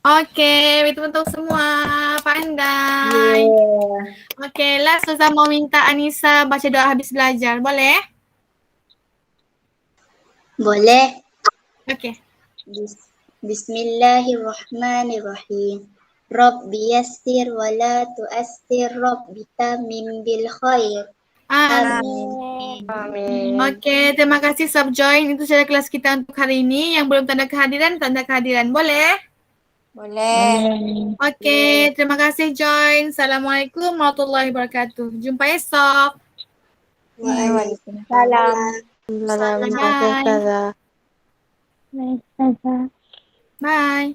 Okey, betul-betul semua. Pandai. Okey, last Ustazah mau minta Anissa baca doa habis belajar. Boleh? Boleh. Okey. Bismillahirrahmanirrahim. Rabbi yassir wa la tu'assir, Rabbi tamim bil khair. Amin. Amin. Okey, terima kasih subjoin. Itu saja kelas kita untuk hari ini. Yang belum tanda kehadiran. Boleh? Boleh. Okey, terima kasih join. Assalamualaikum warahmatullahi wabarakatuh. Jumpa esok. Waalaikumsalam. Bye. Bye.